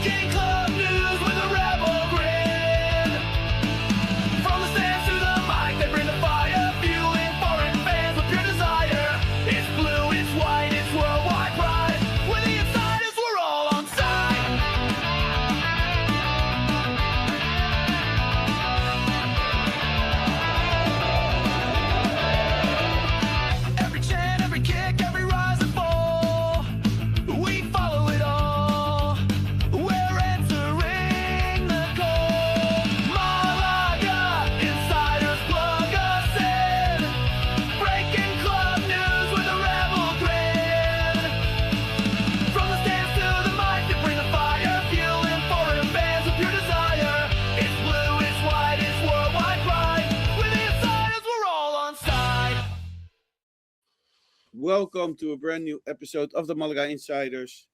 Breaking club news with a rebel grin. From the stands to the mic, they bring the fire, fueling foreign fans with pure desire. It's blue, it's white, it's worldwide pride. We're the insiders, we're all on side. Every chant, every kick, every rise and fall, we follow it all. We're answering the call. Malaga insiders plug us in. Breaking club news with a rebel grin. From the stands to the mic, they bring the fire, fueling foreign fans with pure desire. It's blue, it's white, it's worldwide pride. We're the insiders, we're all on side. Welcome to a brand new episode of the Malaga Insiders.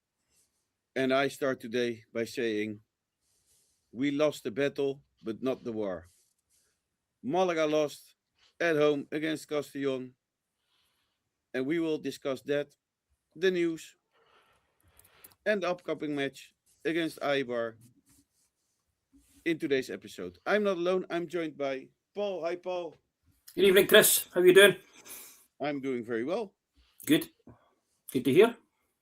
And I start today by saying, we lost the battle, but not the war. Malaga lost at home against Castellón. And we will discuss that, the news, and the upcoming match against Eibar in today's episode. I'm not alone, I'm joined by Paul. Hi, Paul. Good evening, Chris. How are you doing? I'm doing very well. Good. Good to hear.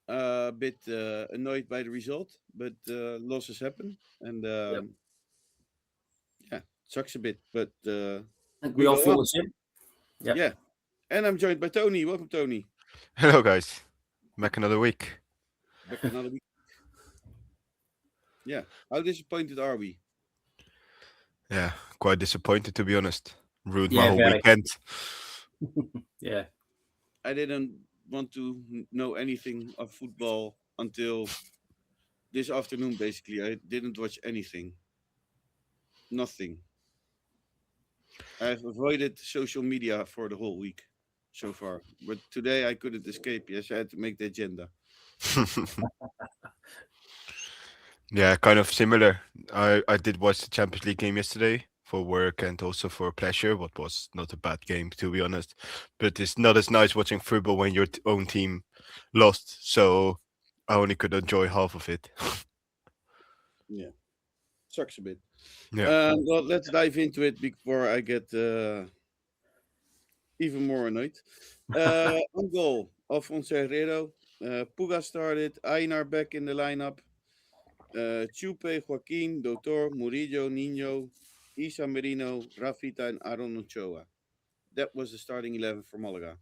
A bit annoyed by the result, but losses happen, and yeah, sucks a bit. But I think we we all go feel on. the same. Yep. Yeah, and I'm joined by Tonie. Welcome, Tonie. Hello, guys. Back another week. Back another week. Yeah, how disappointed are we? Yeah, quite disappointed, to be honest. Ruined my Yeah, whole very. weekend. Yeah. I didn't want to know anything of football until this afternoon. Basically, I didn't watch anything. Nothing. I've avoided social media for the whole week so far, but today I couldn't escape. Yes, I had to make the agenda. Yeah, kind of similar. I did watch the Champions League game yesterday for work and also for pleasure, what was not a bad game, to be honest. But it's not as nice watching football when your own team lost, so I only could enjoy half of it. Yeah, sucks a bit. Yeah. Well, let's dive into it before I get even more annoyed. On goal, Alfonso Herrero. Puga started. Einar back in the lineup. Chupe, Joaquin, Doutor, Murillo, Nino, Isa Merino, Rafita, and Aaron Ochoa. That was the starting 11 for Malaga.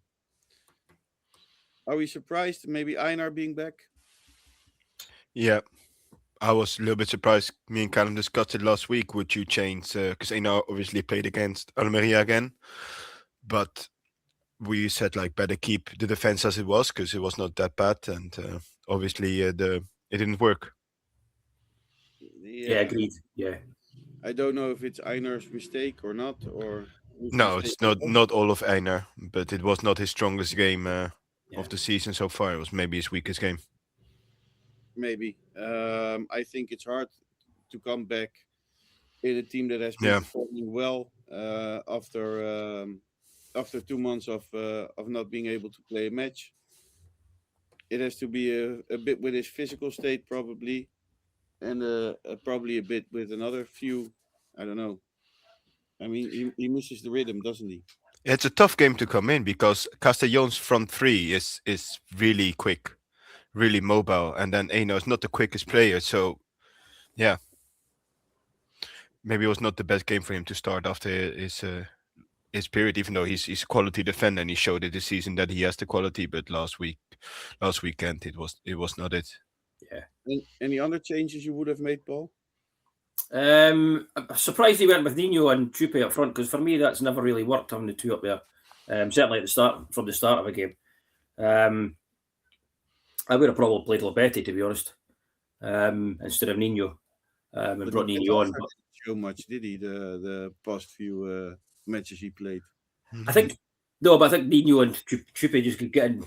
Are we surprised? Maybe Einar being back? Yeah, I was a little bit surprised. Me and Callum discussed it last week. Would you change? Because Einar obviously played against Almeria again, but we said like better keep the defense as it was because it was not that bad, and obviously it didn't work. Yeah, agreed. Yeah. I don't know if it's Einar's mistake or not, or whose No, mistake it's it was. not all of Einar, but it was not his strongest game of the season so far. It was maybe his weakest game. Maybe. I think it's hard to come back in a team that has been Yeah. performing well after 2 months of not being able to play a match. It has to be a bit with his physical state probably, and probably a bit with another few. I don't know. I mean, he misses the rhythm, doesn't he? It's a tough game to come in because Castellón's front three is really quick, really mobile, and then Einar is not the quickest player. So, yeah, maybe it was not the best game for him to start after his period. Even though he's a quality defender and he showed it this season that he has the quality, but last weekend it was not it. Yeah. Any other changes you would have made, Paul? I'm surprised he went with Nino and Chupe up front because for me that's never really worked having the two up there. Certainly from the start of a game. I would have probably played Lobetti, to be honest, instead of Nino, and But brought Lopez Nino on. also didn't show much, did he? The past few matches he played. I think Nino and Chupe just keep getting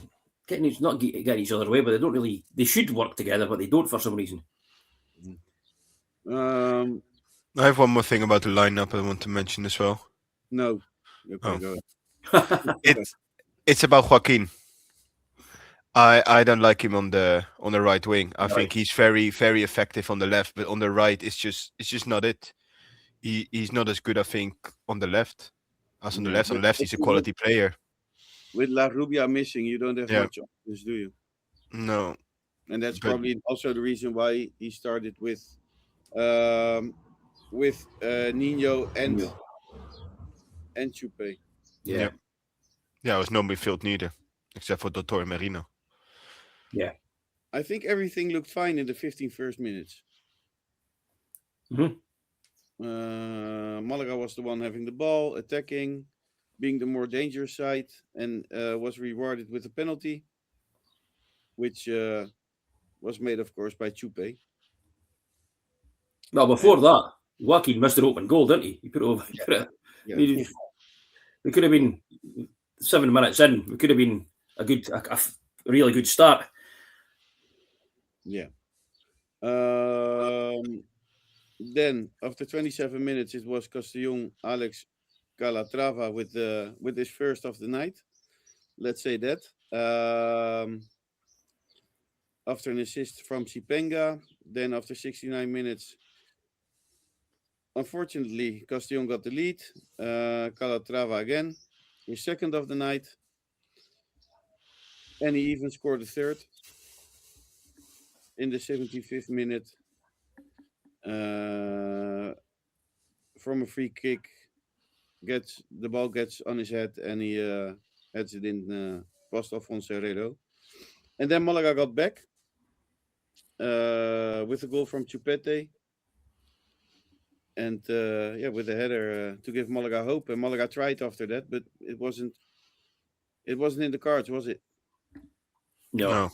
not getting each other's way, but they don't really. They should work together, but they don't for some reason. I have one more thing about the lineup I want to mention as well. No. Okay, Oh. go ahead. It's about Joaquin. I don't like him on the right wing. I Right. think he's very effective on the left, but on the right it's just not it. He's not as good, I think, on the left as on the Yeah, left. On the left, he's a with, quality player. with La Rubia missing, you don't have Yeah. much options, do you? No, And that's but probably also the reason why he started with Nino and Nino. Chupe. Yeah. there was no midfield neither, except for Dottore Merino. Yeah. I think everything looked fine in the 15 first minutes. Mhm. Malaga was the one having the ball, attacking, being the more dangerous side, and was rewarded with a penalty, which was made, of course, by Chupe. Well, before that, Joaquin missed an open goal, didn't he? He put it over. Yeah. We could have been 7 minutes in. We could have been a really good start. Yeah. Then after 27 minutes, it was Castellón Alex Calatrava with his first of the night. Let's say that. After an assist from Sipenga, then after 69 minutes, unfortunately, Castellón got the lead. Calatrava again, his second of the night, and he even scored a third in the 75th minute. From a free kick, the ball gets on his head, and he heads it in past Alfonso Herrero. And then Malaga got back with a goal from Chupete, and with a header to give Malaga hope. And Malaga tried after that, but it wasn't in the cards, was it? No.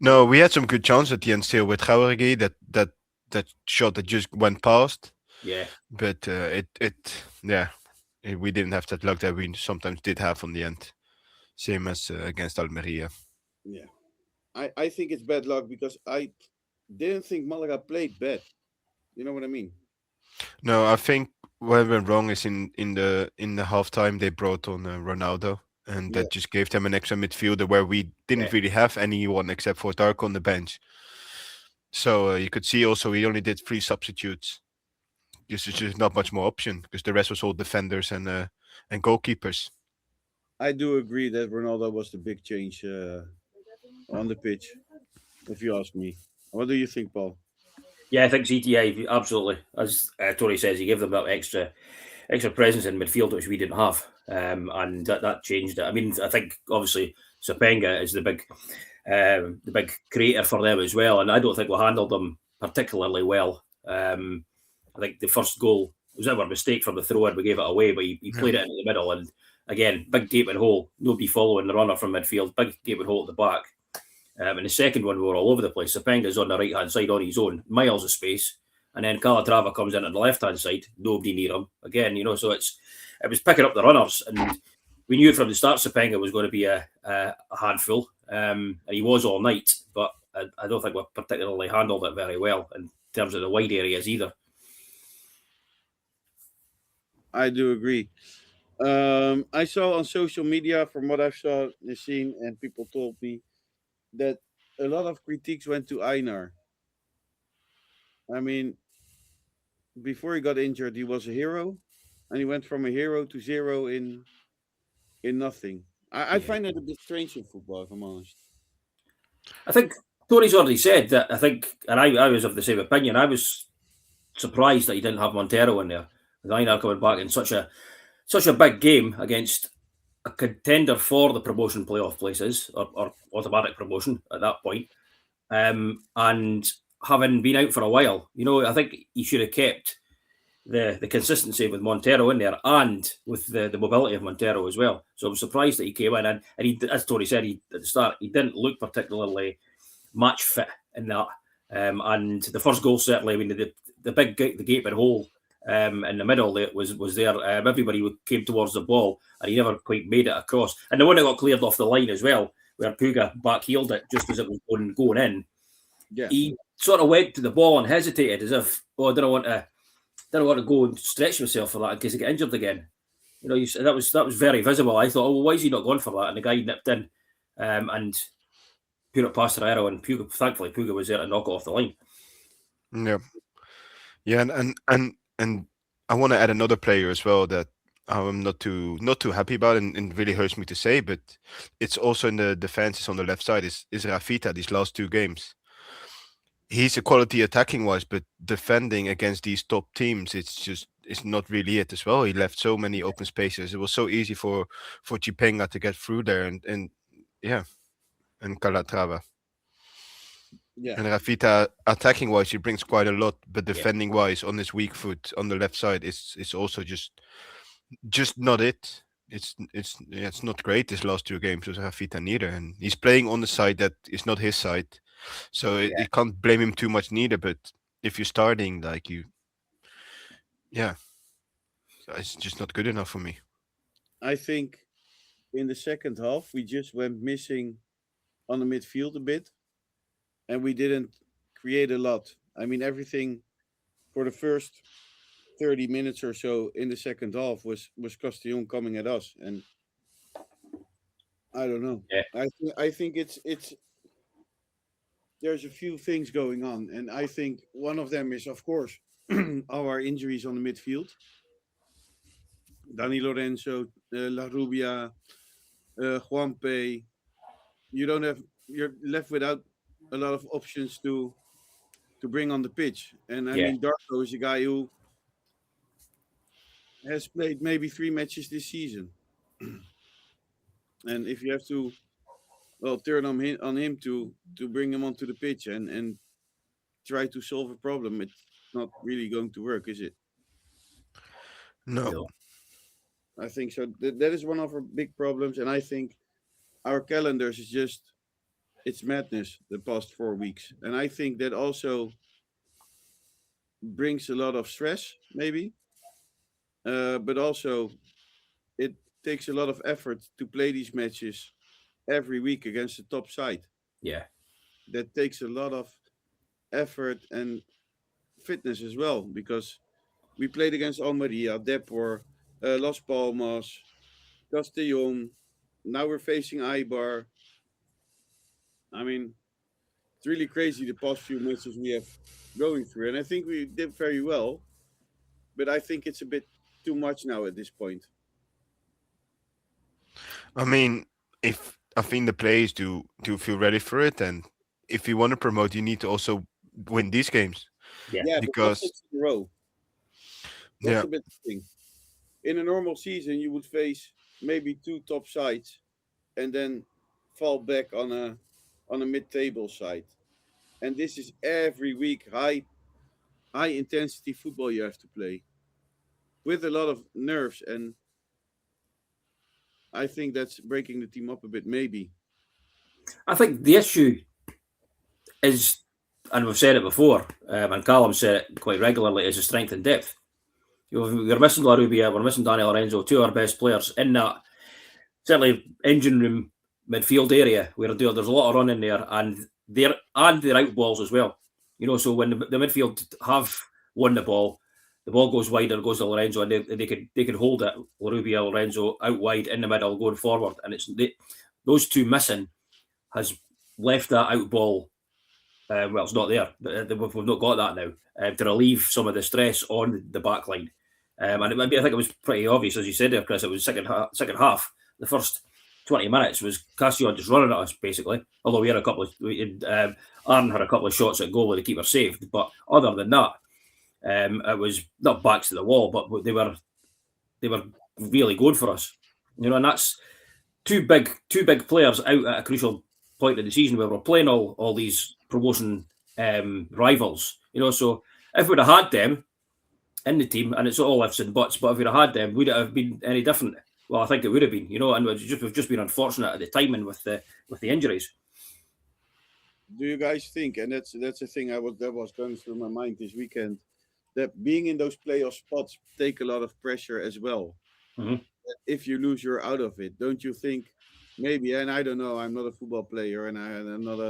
No, we had some good chances at the end still with Gauregui, that shot that just went past. Yeah. But we didn't have that luck that we sometimes did have on the end. Same as against Almeria. Yeah. I think it's bad luck because I didn't think Malaga played bad. You know what I mean? No, I think what went wrong is in the halftime they brought on Ronaldo, and that just gave them an extra midfielder where we didn't really have anyone except for Darko on the bench. So you could see also we only did 3 substitutes. There's just not much more option because the rest was all defenders and goalkeepers. I do agree that Ronaldo was the big change on the pitch, if you ask me. What do you think, Paul? Yeah, I think CTI, absolutely. As Tonie says, he gave them that extra presence in midfield, which we didn't have. And that changed it. I mean, I think, obviously, Sipenga is the big creator for them as well. And I don't think we handled them particularly well. I think the first goal was our mistake from the throw-in. We gave it away, but he played it into the middle. And again, big gaping hole. Nobody following the runner from midfield. Big gaping hole at the back. And the second one, we were all over the place. Sipenga's on the right-hand side on his own, miles of space. And then Calatrava comes in on the left-hand side, nobody near him. Again, so it was picking up the runners. And we knew from the start Sipenga was going to be a handful. And he was all night. But I don't think we particularly handled it very well in terms of the wide areas either. I do agree. I saw on social media, from what I've seen, and people told me that a lot of critiques went to Einar. I mean, before he got injured, he was a hero, and he went from a hero to zero in nothing. I find that a bit strange in football, if I'm honest. I think Tonie's already said that. I think, and I was of the same opinion. I was surprised that he didn't have Montero in there. With Einar coming back in such a big game against a contender for the promotion playoff places or automatic promotion at that point, and having been out for a while, I think he should have kept the consistency with Montero in there and with the mobility of Montero as well. So I was surprised that he came in and he, as Tonie said, at the start, he didn't look particularly match fit in that. And the first goal, certainly, I mean, the gaping hole in the middle that was there. Everybody came towards the ball and he never quite made it across. And the one that got cleared off the line as well, where Puga backheeled it just as it was going in. Yeah. He sort of went to the ball and hesitated as if, I don't want to go and stretch myself for that in case I get injured again. That was very visible. I thought, why is he not going for that? And the guy nipped in and put it past Herrera, and thankfully Puga was there to knock it off the line. Yeah, yeah, and I want to add another player as well that I'm not too happy about, and really hurts me to say, but it's also in the defenses on the left side is Rafita these last 2 games. He's a quality attacking wise, but defending against these top teams, it's not really it as well. He left so many open spaces. It was so easy for Chipenga to get through there, and yeah, and Calatrava. Yeah, And Rafita, attacking wise, he brings quite a lot, but Yeah. defending wise, on his weak foot on the left side, it's also just not it. It's not great this last 2 games with Rafita neither, and he's playing on the side that is not his side, so you can't blame him too much neither. But if you're starting like you, yeah, so it's just not good enough for me. I think in the second half we just went missing on the midfield a bit, and we didn't create a lot. I mean, everything for the first 30 minutes or so in the second half was Castellón coming at us, and I don't know. Yeah. I think it's there's a few things going on, and I think one of them is, of course, our injuries on the midfield. Dani Lorenzo, La Rubia, Juanpe. You're left without a lot of options to bring on the pitch. And I Yeah. mean, Darko is a guy who has played maybe 3 matches this season. And if you have to, well, turn on him to bring him onto the pitch and try to solve a problem, it's not really going to work, is it? No, No. I think so. That is one of our big problems, and I think our calendars is just it's madness the past 4 weeks, and I think that also brings a lot of stress, maybe, but also it takes a lot of effort to play these matches every week against the top side. Yeah. That takes a lot of effort and fitness as well, because we played against Almeria, Depor, Las Palmas, Castellón. Now we're facing Eibar. I mean, it's really crazy the past few matches we have going through, and I think we did very well. But I think it's a bit too much now at this point. I mean, if I think the players do feel ready for it, and if you want to promote, you need to also win these games. Yeah. Yeah, but not Because 6 in a row. That's yeah, a bit the thing. In a normal season, you would face maybe 2 top sides, and then fall back on a mid-table side. And this is every week high intensity football you have to play with a lot of nerves, and I think that's breaking the team up a bit, maybe. I think the issue is, and we've said it before, and Callum said it quite regularly, is the strength and depth. We're missing La Rubia, we're missing Dani Lorenzo, 2 of our best players in that certainly engine room midfield area where there's a lot of running there, and their out balls as well. So when the midfield have won the ball goes wide and goes to Lorenzo, and they could hold it. La Rubia, Lorenzo out wide in the middle, going forward, and those 2 missing has left that out ball. Well, it's not there. We've not got that now to relieve some of the stress on the back line. And I think it was pretty obvious, as you said there, Chris. It was second half. The first 20 minutes was Castellón just running at us, basically. Although we had a couple of, Aaron had a couple of shots at goal with the keeper saved. But other than that, it was not backs to the wall, but they were really good for us. And that's two big players out at a crucial point in the season where we're playing all these promotion rivals. So if we'd have had them in the team, and it's all ifs and buts, but if we'd have had them, would it have been any different? Well, I think it would have been, and we've just been unfortunate at the timing with the injuries. Do you guys think, and that's a thing that was going through my mind this weekend, that being in those playoff spots take a lot of pressure as well? Mhm. If you lose, you're out of it. Don't you think? Maybe, and I don't know. I'm not a football player, and I'm not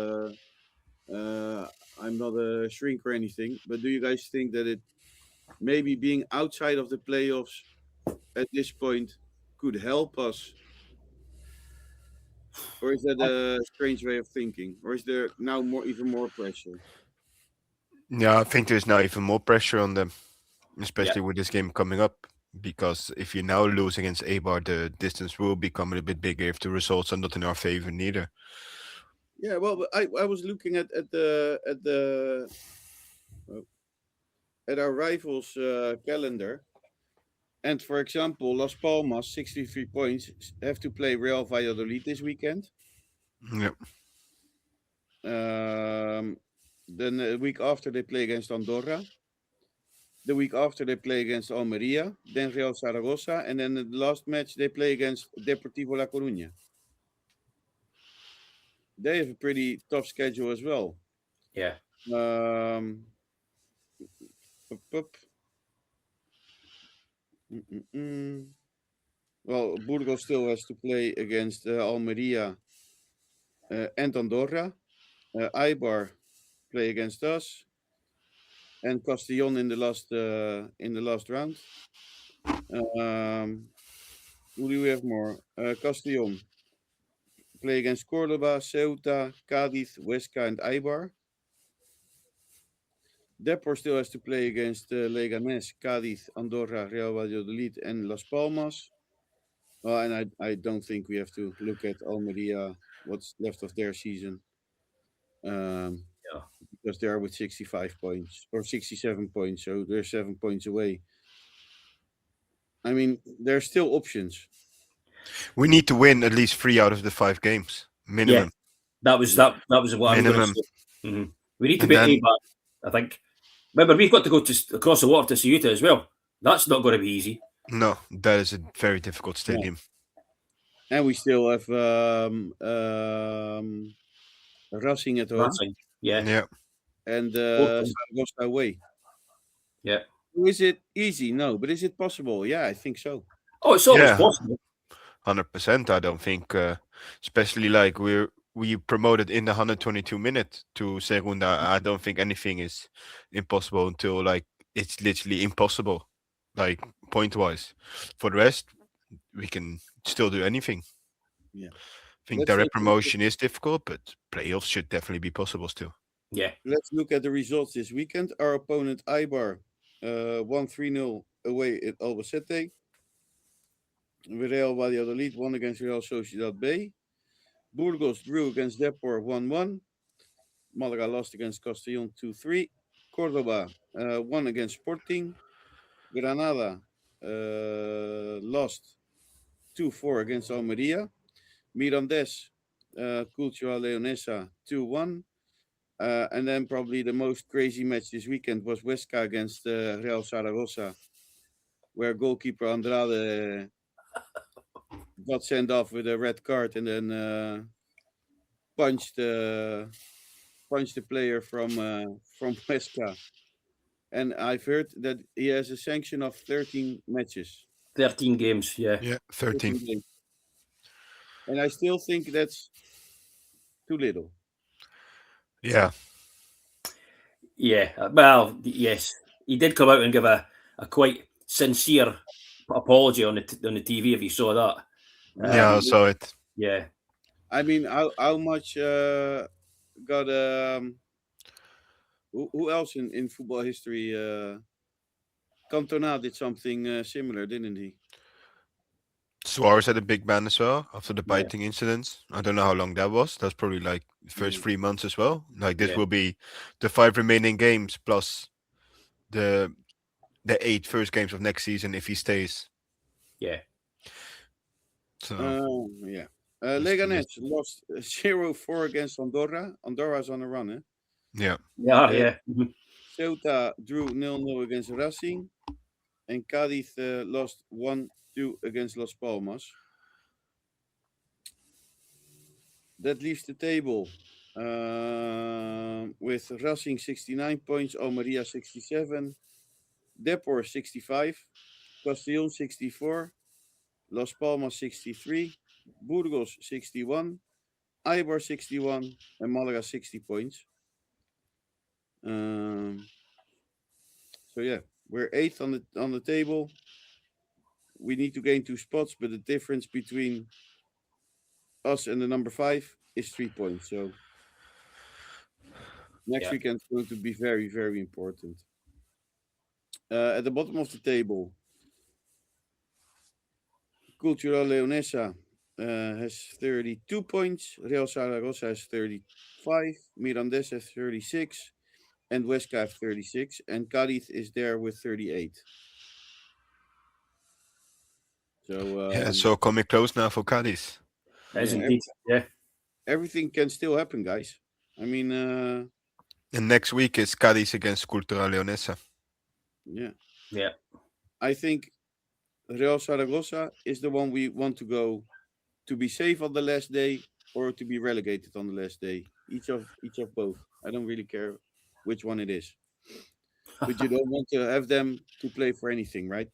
a shrink or anything. But do you guys think that it maybe being outside of the playoffs at this point could help us Or is that a strange way of thinking? Or is there now even more pressure? Yeah, I think there's now even more pressure on them, Yeah. especially with this game coming up. Because if you now lose against Eibar, the distance will become a bit bigger if the results are not in our favor neither. Yeah, well, but I was looking at our rivals' calendar, and for example, Las Palmas 63 points have to play Real Valladolid this weekend. Yeah. Then the week after they play against Andorra. The week after they play against Almeria, then Real Zaragoza, and then the last match they play against Deportivo La Coruña. They have a pretty tough schedule as well. Yeah. Um, up, up. Well, Burgos still has to play against Almeria and Andorra. Eibar play against us, and Castellón in the last round. Who do we have more? Castellón play against Córdoba, Ceuta, Cádiz, Huesca, and Eibar. Depor still has to play against Leganés, Cádiz, Andorra, Real Valladolid, and Las Palmas. And I don't think we have to look at Almeria, what's left of their season. Yeah. Because they are with 65 points or 67 points, so they're 7 points away. I mean, there's still options. We need to win at least 3 out of the 5 games minimum. Yeah. That was what I was going to Minimum. say. Mhm. We need to And beat then- Eibar, I think. Remember, we've got to go across the water to Ceuta as well. That's not going to be easy. No, that is a very difficult stadium. And we still have Racing at home Racing. Yeah. Yeah. and Okay. Zaragoza away. Yeah. Is it easy? No, but is it possible? Yeah, I think so. Oh, it's always Yeah. possible. 100%. I don't think, especially like we promoted in the 122 minute to Segunda. I don't think anything is impossible until like it's literally impossible, like point wise. For the rest, we can still do anything. Yeah. I think Let's direct look at promotion is difficult, but playoffs should definitely be possible still. Yeah. Let's look at the results this weekend. Our opponent Eibar won 3-0 away at Albacete. Real Valladolid won against Real Sociedad B. Burgos drew against Depor 1-1. Malaga lost against Castellón 2-3. Córdoba won against Sporting. Granada lost 2-4 against Almeria. Mirandés, Cultural Leonesa 2-1. And then probably the most crazy match this weekend was Huesca against Real Zaragoza, where goalkeeper Andrade got sent off with a red card and then punched the player from Huesca. And I've heard that he has a sanction of 13 matches. 13 games. Yeah. Yeah, 13 13. games. And I still think that's too little. Yeah. Yeah. Well, yes. He did come out and give a quite sincere apology on the TV, if you saw that. Yeah, I saw it. Yeah. I mean, how much got who else in football history? Cantona did something similar, didn't he? Suarez had a big ban as well after the Yeah. biting incidents. I don't know how long that was. That's probably like the first 3 months as well. Like this Yeah. will be the 5 remaining games plus the 8 first games of next season if he stays. Yeah. So Yeah. That's Leganés lost 0-4 against Andorra. Andorra's on a run, eh? yeah. Yeah. Yeah. Yeah. Mhm. Ceuta drew 0-0 against Racing. And Cádiz lost 1-2 against Las Palmas. That leaves the table with Racing 69 points, Almeria 67, Depor 65, Castellón 64, Las Palmas 63, Burgos 61, Eibar 61, and Malaga 60 points. So yeah, we're 8th on the table. We need to gain 2 spots, but the difference between us and the number 5 is 3 points. So next Yeah. weekend is going to be very, very important. At the bottom of the table, Cultural Leonesa has 32 points. Real Zaragoza has 35. Mirandés has 36. And Huesca have 36. And Cádiz is there with 38. So Yeah, so coming close now for Cadiz. It is Yeah, indeed. Yeah. everything can still happen, guys. I mean, And next week is Cadiz against Cultural Leonesa. yeah. Yeah. I think Real Zaragoza is the one we want to go to be safe on the last day or to be relegated on the last day. Each of both. I don't really care which one it is. But you don't want to have them to play for anything, right?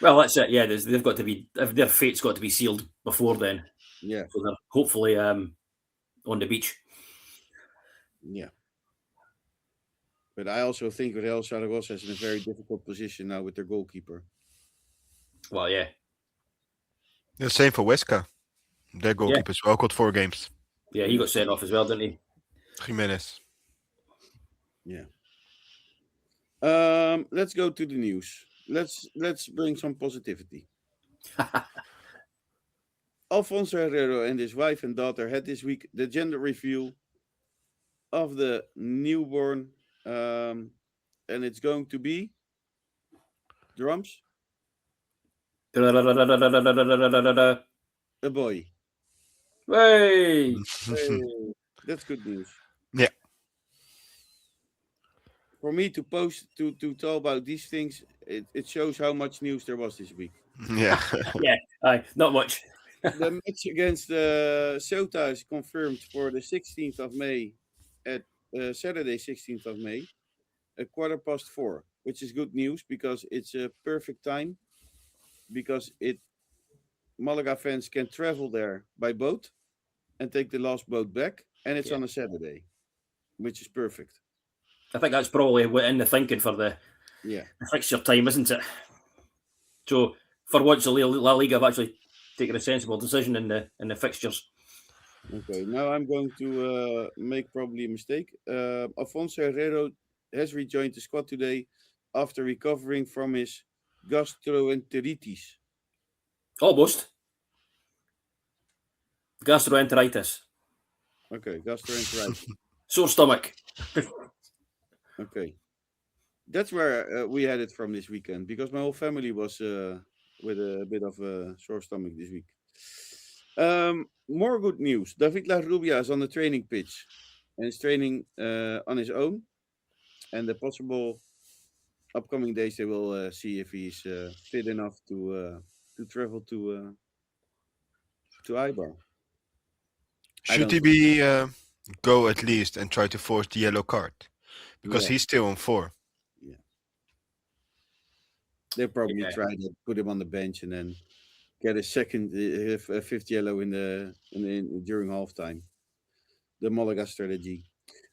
Well, that's it. Yeah, they've got to be. Their fate's got to be sealed before then. Yeah, So they're hopefully on the beach. yeah. But I also think Real Zaragoza is in a very difficult position now with their goalkeeper. Well, yeah. The same for Huesca. Their goalkeeper's well got 4 games. Yeah, he got sent off as well, didn't he? Jimenez. Yeah. Let's go to the news. Let's bring some positivity. Alfonso Herrero and his wife and daughter had this week the gender reveal of the newborn, and it's going to be drums, a boy. Hey! Hey, that's good news. Yeah. For me to post to tell about these things, it shows how much news there was this week. Yeah. Yeah, aye, not much. The match against Ceuta is confirmed for the 16th of May at Saturday, 16th of May, at 4:15, which is good news because it's a perfect time because Malaga fans can travel there by boat and take the last boat back, and it's Yeah. on a Saturday, which is perfect. I think that's probably in the thinking for the Yeah. fixture time, isn't it? So for once, the La Liga have actually taken a sensible decision in the fixtures. Okay, now I'm going to make probably a mistake. Alfonso Herrero has rejoined the squad today after recovering from his gastroenteritis. Almost. Gastroenteritis. Okay, gastroenteritis. Sore stomach. Okay, that's where we had it from this weekend because my whole family was with a bit of a sore stomach this week. More good news. David La Rubia is on the training pitch and is training on his own. And the possible upcoming days, they will see if he's fit enough to travel to Eibar. I Should don't he be go at least and try to force the yellow card? Because Yeah. he's still on 4. They probably Yeah. try to put him on the bench and then get a second, a fifth yellow during halftime. The Malaga strategy.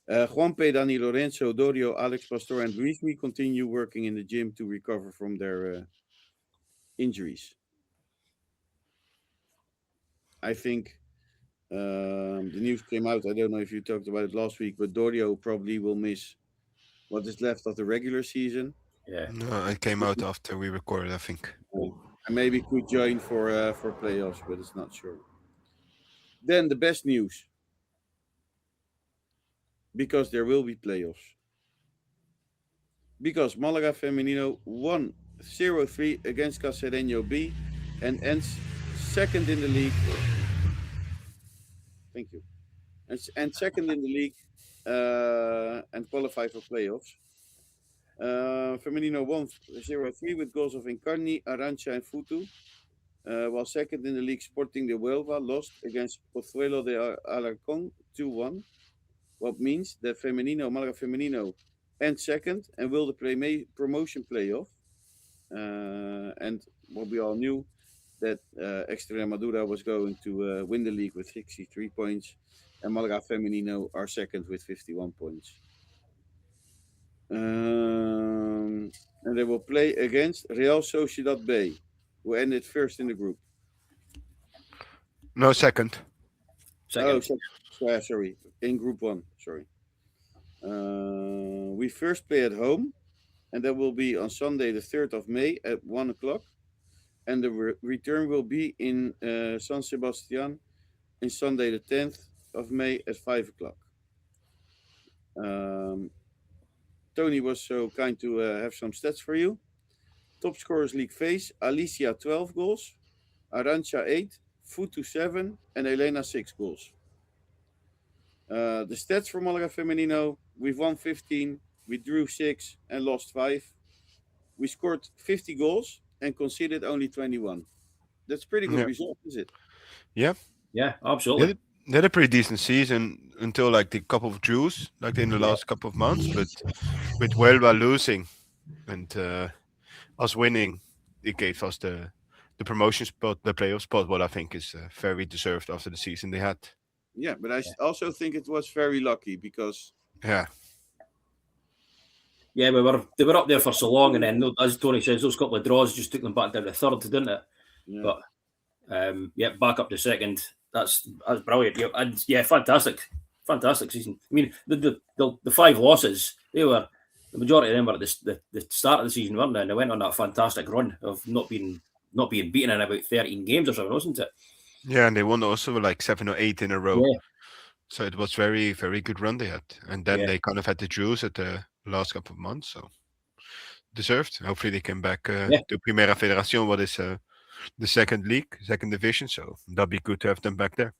Juanpe, Dani Lorenzo, Dorio, Alex Pastor, and Luismi continue working in the gym to recover from their injuries. I think the news came out. I don't know if you talked about it last week, but Dorio probably will miss what is left of the regular season. Yeah. No, it came out after we recorded, I think. And maybe could join for playoffs, but it's not sure. Then the best news, because there will be playoffs. Because Málaga Femenino won 0-3 against Castellón B and ends second in the league. Thank you. And second in the league and qualify for playoffs. Femenino won 0-3 with goals of Encarni, Arancha, and Futu. While second in the league, Sporting de Huelva lost against Pozuelo de Alarcón 2-1. What means that Málaga Femenino ends second and will play promotion playoff. And what we all knew, that Extremadura was going to win the league with 63 points, and Malaga Femenino are second with 51 points. And they will play against Real Sociedad B, who ended first in the group. No, second. Oh, Second. sorry. In Group 1, sorry. We first play at home, and that will be on Sunday, the 3rd of May at 1 o'clock. And the return will be in San Sebastian on Sunday, the 10th of May at 5 o'clock. Tony was so kind to have some stats for you. Top scorers league phase: Alicia 12 goals, Arancha 8, Futu 7, and Elena 6 goals. The stats for Malaga Femenino: we've won 15, we drew 6, and lost 5. We scored 50 goals and conceded only 21. That's pretty good Yeah. result, is it? Yeah. Yeah, They absolutely. had, they had a pretty decent season until like the couple of draws, like in the last couple of months. But with Huelva losing and us winning, it gave us the promotion spot, the playoff spot, what I think is very deserved after the season they had. Yeah, but I also think it was very lucky because Yeah. Yeah, they were up there for so long, and then as Tony says, those couple of draws just took them back down to third, didn't it? yeah, But yeah, back up to second. That's brilliant. Yeah, and yeah, fantastic season. I mean, the 5 losses, they were the majority of them were at the start of the season, weren't they? And they went on that fantastic run of not being beaten in about 13 games or something, wasn't it? Yeah, and they won also like 7 or 8 in a row. Yeah. So it was very, very good run they had. And then Yeah. they kind of had the draws at the last couple of months. So deserved. Hopefully they came back to Primera Federación, what is the second league, second division. So that'd be good to have them back there.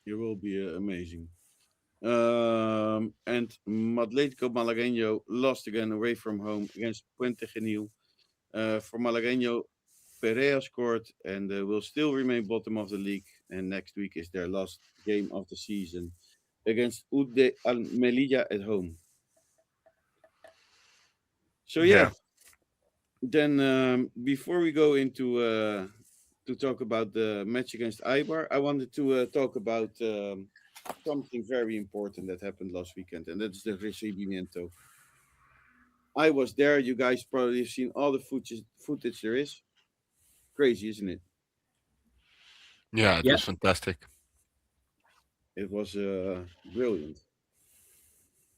it will be amazing. And Atletico Malagueño lost again away from home against Puente Genil. For Malagueño, Perea scored and will still remain bottom of the league. And next week is their last game of the season against Ude Melilla at home. So yeah. Then before we go into to talk about the match against Eibar, I wanted to talk about something very important that happened last weekend, and that's the recibimiento. I was there. You guys probably have seen all the footage there is. Crazy, isn't it? Yeah, it was fantastic. It was brilliant.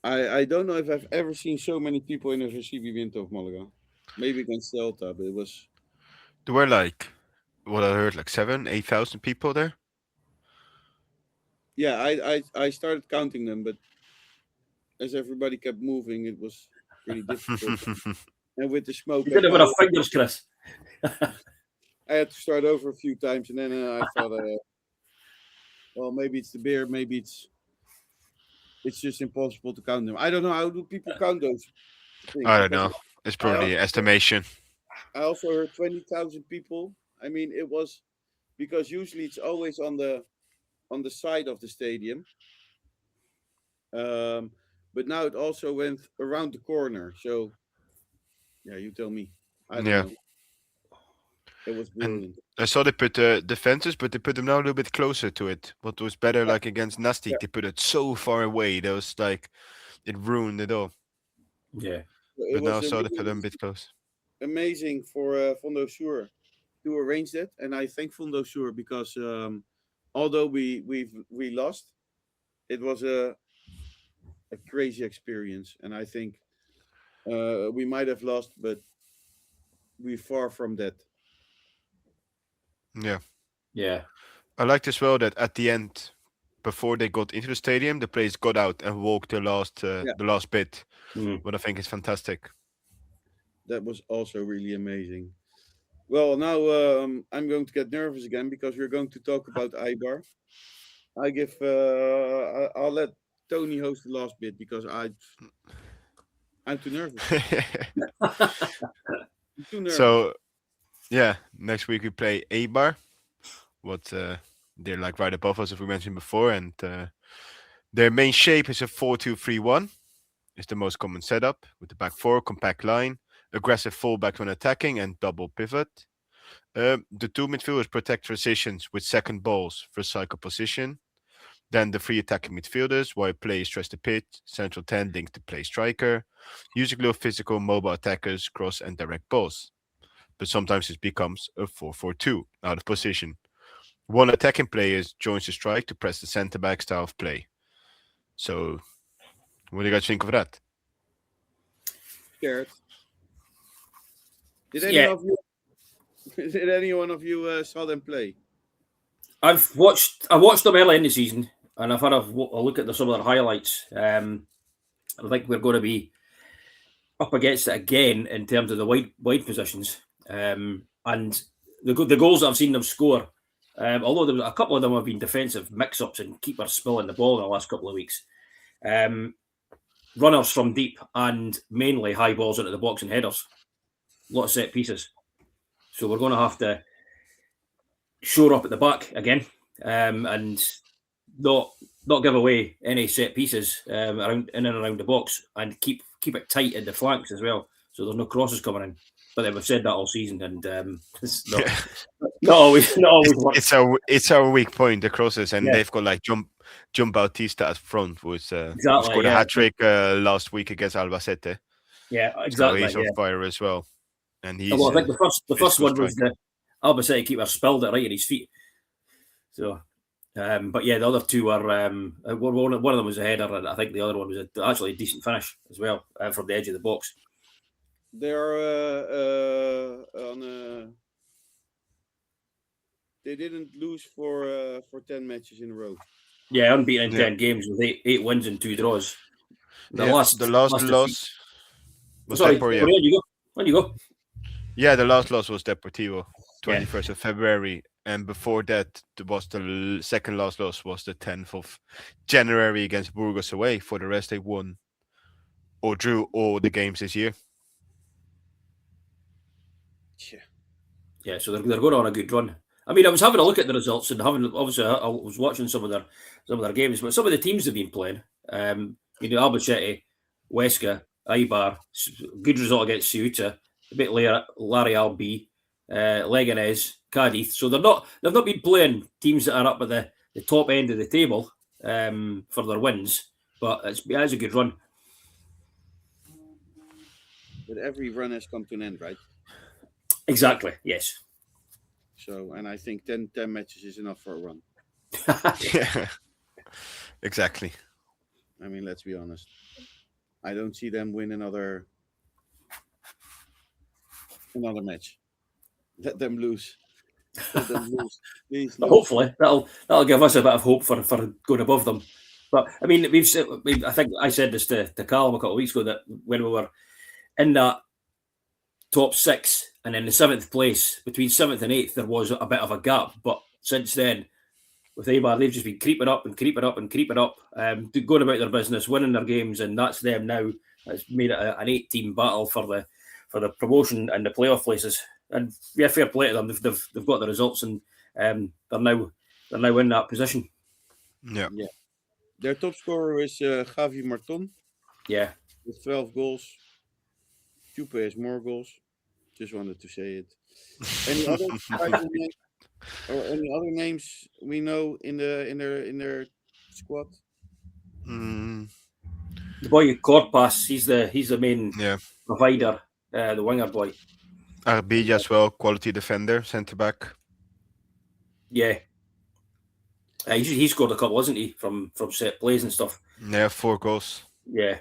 I don't know if I've ever seen so many people in a recibimiento of Malaga. Maybe against Celta, but it was. There were like, what I heard, like 7,000-8,000 people there. Yeah, I started counting them, but as everybody kept moving, it was pretty difficult. And with the smoke, You did it with our fingers, Chris. I had to start over a few times, and then I thought, well, maybe it's the beer, maybe it's just impossible to count them. I don't know, how do people count those things? I don't know. It's probably an estimation. I also heard 20,000 people. I mean, it was because usually it's always on the side of the stadium, but now it also went around the corner. So yeah, you tell me. I don't know. It was brilliant. I saw they put the fences, but they put them now a little bit closer to it. What was better, like against Nastic, they put it so far away. That was like, it ruined it all. Yeah. But now I saw they put them a bit close. Amazing for Fondo Sur to arrange that, and I thank Fondo Sur because although we lost, it was a crazy experience, and I think we might have lost, but we're far from that. Yeah. Yeah. I liked as well that at the end, before they got into the stadium, the players got out and walked the last bit. What I think is fantastic. That was also really amazing. Well, now I'm going to get nervous again because we're going to talk about Eibar. I'll let Tony host the last bit because I'm too nervous. I'm too nervous. So, yeah, next week we play Eibar. They're like right above us, as we mentioned before, and their main shape is a 4-2-3-1. It's the most common setup with the back four, compact line, aggressive fullback when attacking, and double pivot. The two midfielders protect positions with second balls for cycle position. Then the three attacking midfielders, while players stress the pit, central 10 linked to play striker, usually physical mobile attackers, cross and direct balls. But sometimes it becomes a 4-4-2 out of position. one attacking player joins the strike to press the centre back style of play. So, what do you guys think of that? Scared. Did Yeah. anyone of you saw them play? I watched them early in the season, and I've had a look at some of their highlights. I think we're going to be up against it again in terms of the wide positions, and the goals that I've seen them score. Although there was a couple of them have been defensive mix-ups and keepers spilling the ball in the last couple of weeks. Runners from deep and mainly high balls into the box and headers. A lot of set pieces. So we're going to have to shore up at the back again, and not give away any set pieces around in and around the box, and keep it tight at the flanks as well, so there's no crosses coming in. But then we've said that all season, and it's not always works. It's our weak point, the crosses, and they've got like Jump Bautista at front, who scored a hat trick last week against Albacete. Yeah, exactly. So he's on fire as well, and he's. Well, I think the first one was the Albacete keeper spilled it right at his feet. So, but yeah, the other two were one of them was a header, and I think the other one was actually a decent finish as well from the edge of the box. They're they didn't lose for 10 matches in a row. Yeah, unbeaten in 10 games with 8 wins and 2 draws. The last loss was Deportivo. Where you go? Yeah, the last loss was Deportivo, 21st of February. And before that, the second last loss was the 10th of January against Burgos away. For the rest, they won or drew all the games this year. Yeah, so they're going on a good run. I mean, I was having a look at the results and obviously I was watching some of their games, but some of the teams have been playing. Albacete, Huesca, Eibar, good result against Ceuta, a bit Larry Albi, Leganés, Cadiz. So they've not been playing teams that are up at the top end of the table for their wins, but it's a good run. But every run has come to an end, right? Exactly. Yes. So, and I think 10 matches is enough for a run. Yeah, exactly. I mean, let's be honest. I don't see them win another match. Let them lose. Please. Hopefully, that'll give us a bit of hope for going above them. But I mean, I think I said this to Callum a couple of weeks ago, that when we were in that top 6 and in the 7th place, between 7th and 8th, there was a bit of a gap. But since then, with Eibar, they've just been creeping up, going about their business, winning their games, and that's them now. It's made it an 8-team battle for the promotion and the playoff places. And yeah, fair play to them. They've got the results, and they're now in that position. Yeah. Their top scorer is Javi Marton. Yeah, with 12 goals. Jupe has more goals. Just wanted to say it. Any other names we know in their squad? The boy Corpas, he's the main provider, the winger boy. Arbilla as well, quality defender, centre back. Yeah, he scored a couple, hasn't he, from set plays and stuff? Yeah, 4 goals. Yeah.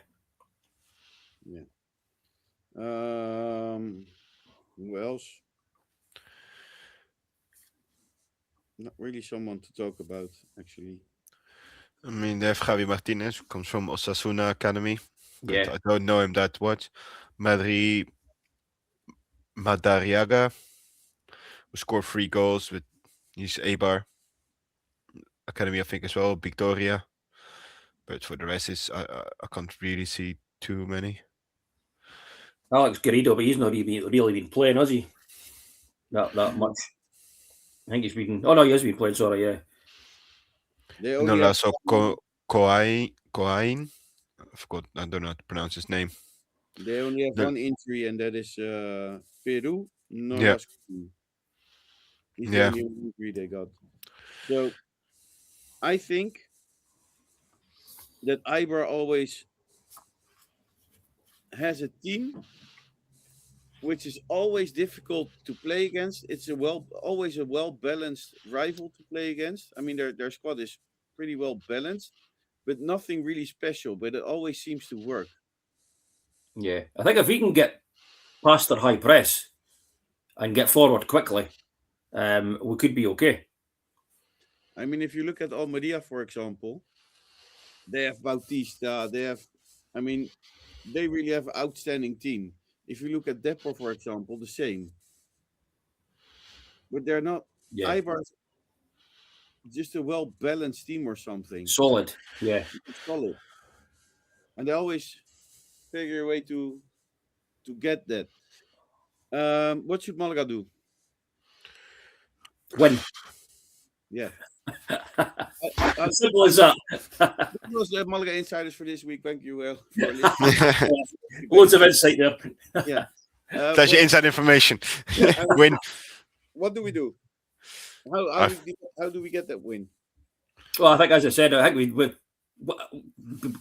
Who else? Not really someone to talk about, actually. I mean, they have Javi Martinez, who comes from Osasuna Academy. But Yeah. I don't know him that much. Madariaga, who scored 3 goals with his Eibar Academy, I think, as well. Victoria. But for the rest, I can't really see too many. Alex Garrido, but he's not really been playing, has he? That much. I think he's been. Oh no, he has been playing. Sorry, yeah. Also Coain. I forgot. I don't know how to pronounce his name. They only have one injury, and that is Peru. Yeah. He's the only injury they got. So I think that Eibar always has a team which is always difficult to play against. It's always a well balanced rival to play against. I mean, their squad is pretty well balanced, but nothing really special. But it always seems to work. Yeah, I think if we can get past their high press and get forward quickly, we could be okay. I mean, if you look at Almeria, for example, they have Bautista. I mean, they really have an outstanding team. If you look at Depor, for example, the same. But they're not. Yeah, Eibar's just a well balanced team or something. solid. Yeah, It's solid, and they always figure a way to get that. What should Malaga do? win. Yeah, Simple as that. that was the Malaga Insiders for this week. Thank you for listening. Loads of insight there. Yeah. That's your inside information. Win. What do we do? How do we get that win? Well, I think, as I said, I think we've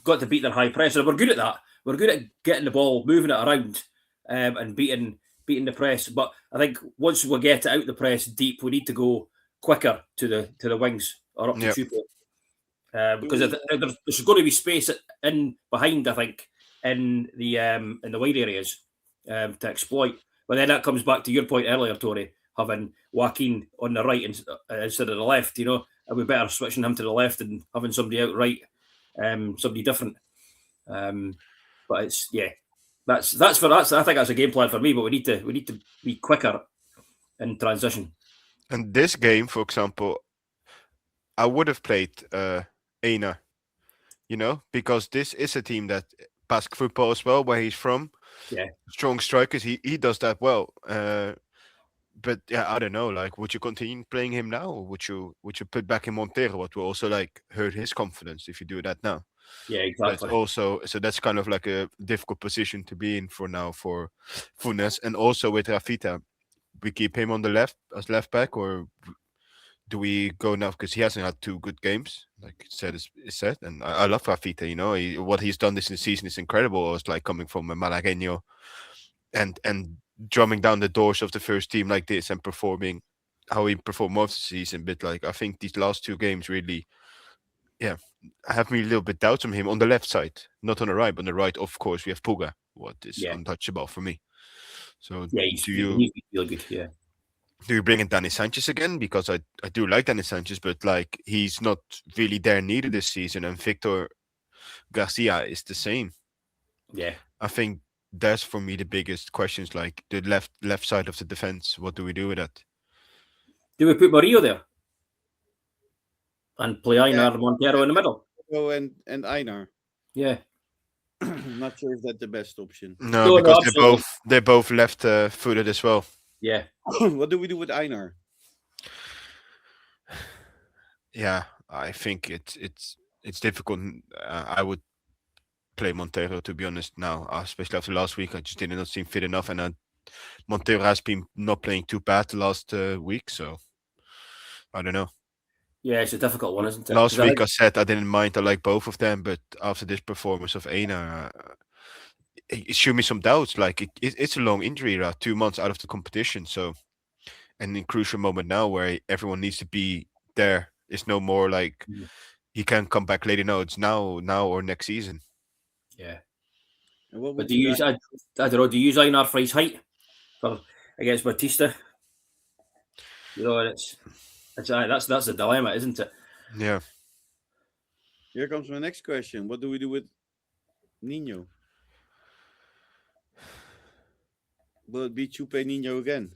got to beat their high press, and we're good at that. We're good at getting the ball, moving it around, and beating the press. But I think once we get it out the press deep, we need to go quicker to the wings or up to Yep. Chupo. Because there's going to be space in behind, I think, in the wide areas to exploit. But then that comes back to your point earlier, Tonie, having Joaquin on the right instead of the left. You know, and we better switching him to the left and having somebody out right, somebody different. But it's that's I think that's a game plan for me. But we need to be quicker in transition. And this game, for example, I would have played Einar, because this is a team that Basque football as well, where he's from. Yeah. Strong strikers. He does that well. But yeah, I don't know. Like, would you continue playing him now, or would you put back in Montero? What will also hurt his confidence if you do that now. Yeah, But exactly. also, so that's kind of like a difficult position to be in for now for Funes, and also with Rafita, we keep him on the left as left back, or do we go now because he hasn't had 2 good games, like is said, and I love Rafita. What he's done this season is incredible. It's like coming from a Malagueño and drumming down the doors of the first team like this and performing how he performed most of the season. But I think these last 2 games really, have me a little bit doubts on him on the left side, not on the right. But on the right, of course, we have Puga, what is untouchable for me. So he's really good. Yeah. Do you bring in Danny Sanchez again? Because I do like Danny Sanchez, but he's not really there neither this season. And Victor Garcia is the same. Yeah. I think that's for me the biggest questions, like the left side of the defense. What do we do with that? Do we put Murillo there and play Einar Montero in the middle? And Einar. Yeah. I'm not sure if that's the best option. No, because they're both left-footed as well. Yeah. What do we do with Einar? Yeah, I think it's difficult. I would play Montero, to be honest, now, especially after last week. I just did not seem fit enough, and Montero has been not playing too bad the last week, so I don't know. Yeah, it's a difficult one, isn't it? Last week I said I didn't mind. I like both of them, but after this performance of Einar, it showed me some doubts. Like it's a long injury, 2 months out of the competition. So, and in a crucial moment now where everyone needs to be there, it's no more like he can come back later. No, it's now or next season. Yeah. But do you use? I don't know. Do you use Einar for his height against Bautista? That's the dilemma, isn't it? Yeah. Here comes my next question. What do we do with Nino? Will it be Chupe Nino again?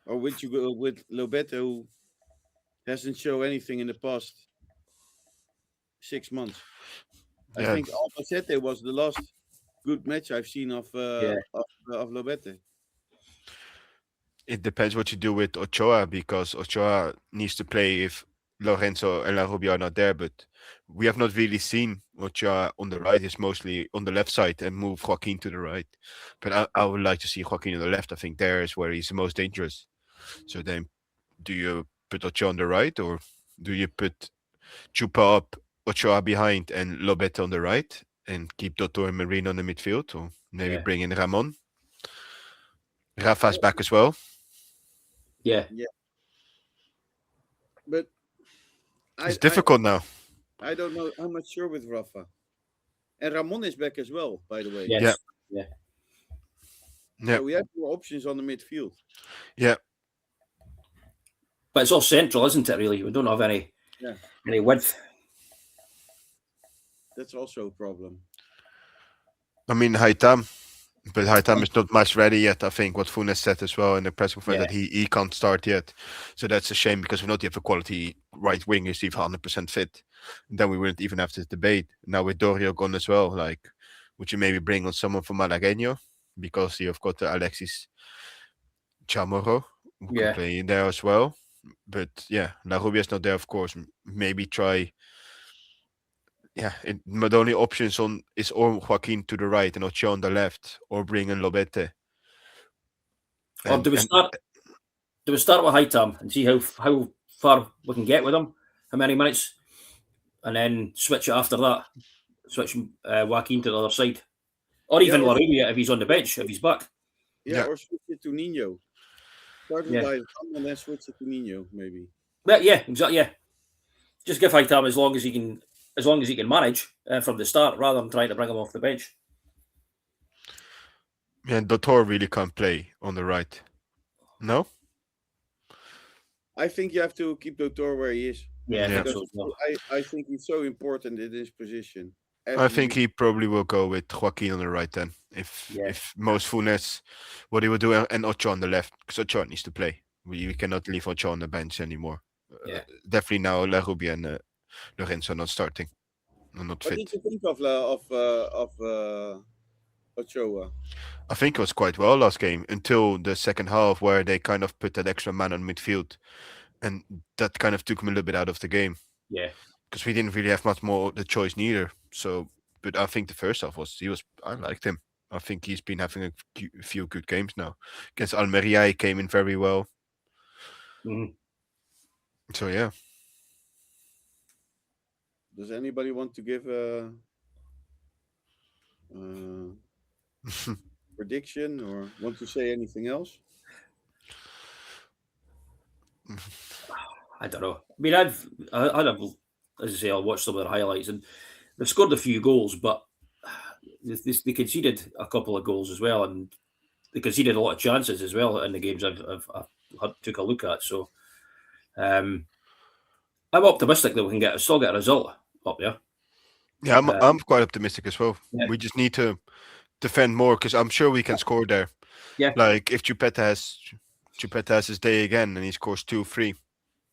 Or would you go with Lobete, who hasn't shown anything in the past 6 months? I think Albacete was the last good match I've seen of Lobete. It depends what you do with Ochoa, because Ochoa needs to play if Lorenzo and La Rubia are not there. But we have not really seen Ochoa on the right. It's mostly on the left side and move Joaquin to the right. But I would like to see Joaquin on the left. I think there is where he's the most dangerous. So then do you put Ochoa on the right, or do you put Chupa up, Ochoa behind, and Lobete on the right, and keep Dotto and Marino in the midfield, or maybe bring in Ramon? Rafa's back as well. Yeah. But It's difficult now. I don't know. I'm not sure with Rafa. And Ramon is back as well, by the way. Yes. Yeah. So we have more options on the midfield. Yeah. But it's all central, isn't it? Really, we don't have any width. That's also a problem. I mean, Haitam, but Haitam is not much ready yet. I think what Funes said as well in the press conference that he can't start yet. So that's a shame because we not have a quality right wing is even 100% fit. And then we wouldn't even have this debate. Now with Dorio gone as well, like, would you maybe bring on someone from Malagueño? Because you've got the Alexis Chamorro who can play in there as well. But yeah, La Rubia's not there, of course. Maybe try. Yeah, the only options on is or Joaquin to the right and Ocho on the left, or bring in Lobete. Or do we start with Haitam and see how far we can get with him, how many minutes, and then switch it after that, switch Joaquin to the other side, or even Larubia if he's on the bench, if he's back. Yeah, or switch it to Nino. Start with Haitam and then switch it to Nino, maybe. But yeah, exactly. Yeah, just give Haitam as long as he can manage from the start, rather than trying to bring him off the bench. Yeah, Dotor really can't play on the right. No? I think you have to keep Dotor where he is. Yeah. I think he's so important in this position. I think he probably will go with Joaquin on the right then. If most Funes, what he will do, and Ocho on the left, because Ocho needs to play. We cannot leave Ocho on the bench anymore. Definitely now La Rubia and Lorenzo not starting. Not fit. What did you think of Ochoa? I think it was quite well last game until the second half where they kind of put that extra man on midfield. And that kind of took him a little bit out of the game. Yeah. Because we didn't really have much more the choice neither. So, but I think the first half I liked him. I think he's been having a few good games now. Against Almeria, he came in very well. Mm-hmm. So, yeah. Does anybody want to give a prediction or want to say anything else? I don't know. I mean, as I say, I'll watch some of the highlights, and they've scored a few goals, but they conceded a couple of goals as well, and they conceded a lot of chances as well in the games I've took a look at. So, I'm optimistic that we can still get a result up there. Yeah, I'm quite optimistic as well. Yeah. We just need to defend more because I'm sure we can score there. Yeah, like if Chupeta has his day again and he scores 2-3.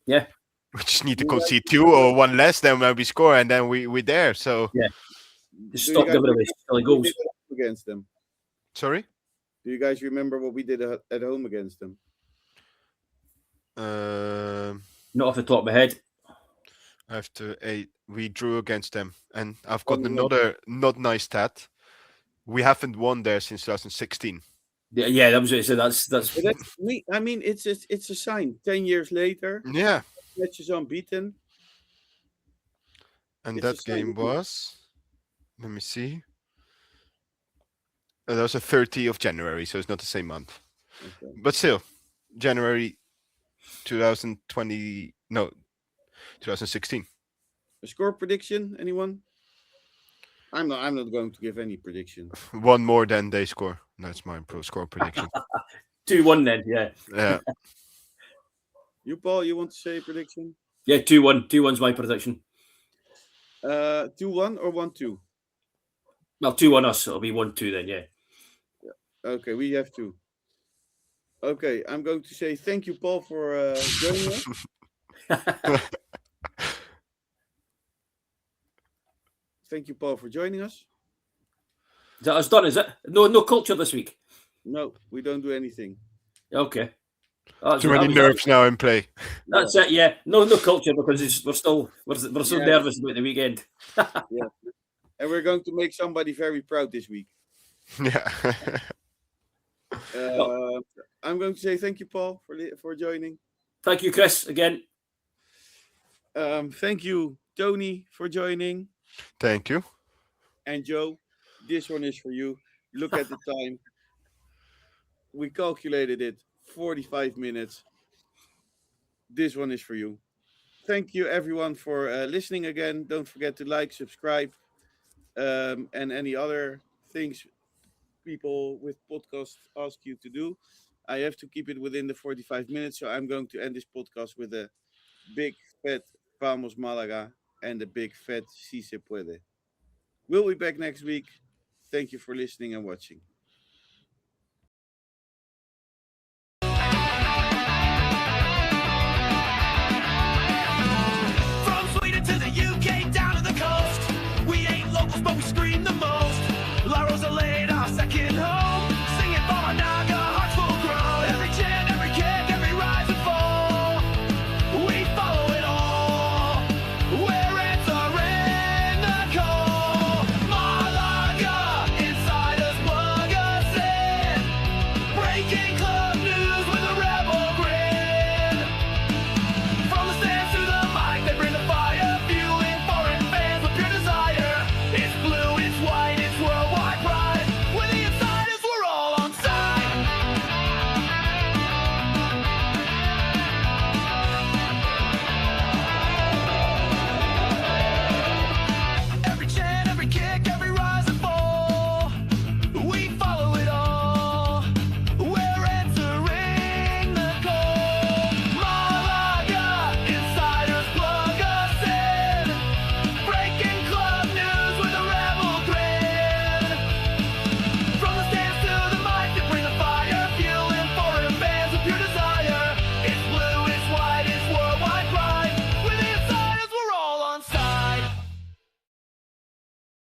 Yeah, we just need to concede 2 or 1 less than when we score, and then we're there. So yeah, just stop giving away silly goals against them. Sorry, do you guys remember what we did at home against them? Not off the top of my head. After 8, we drew against them, and I've got another not nice stat. We haven't won there since 2016. Yeah, that was it. So that's me. I mean, it's a sign. 10 years later, yeah, matches unbeaten. And that game was, let me see. That was the 30th of January, so it's not the same month. Okay. But still, January 2020. No, 2016. A score prediction? Anyone? I'm not going to give any prediction. 1 more than they score. That's my score prediction. 2-1 then, yeah. Yeah. You, Paul, you want to say a prediction? Yeah, 2-1. 2-1's my prediction. 2-1 or 1-2? Well, 2-1 us. It'll be 1-2 then, yeah. Okay, we have 2. Okay, I'm going to say thank you, Paul, for joining us. Thank you, Paul, for joining us. Is that us done, is it? No culture this week? No, we don't do anything. Okay. Too many nerves now in play. That's it, yeah. No culture because we're still nervous about the weekend. Yeah. And we're going to make somebody very proud this week. Yeah. I'm going to say thank you, Paul, for joining. Thank you, Chris, again. Thank you, Tonie, for joining. Thank you. And Joe, this one is for you. Look at the time. We calculated it 45 minutes. This one is for you. Thank you, everyone, for listening again. Don't forget to like, subscribe, and any other things people with podcasts ask you to do. I have to keep it within the 45 minutes, so I'm going to end this podcast with a big fat Vamos Malaga and a big fat Si se puede. We'll be back next week. Thank you for listening and watching. From Sweden to the UK, down to the coast. We ain't locals, but we scream the most. La Rosaleda, second home.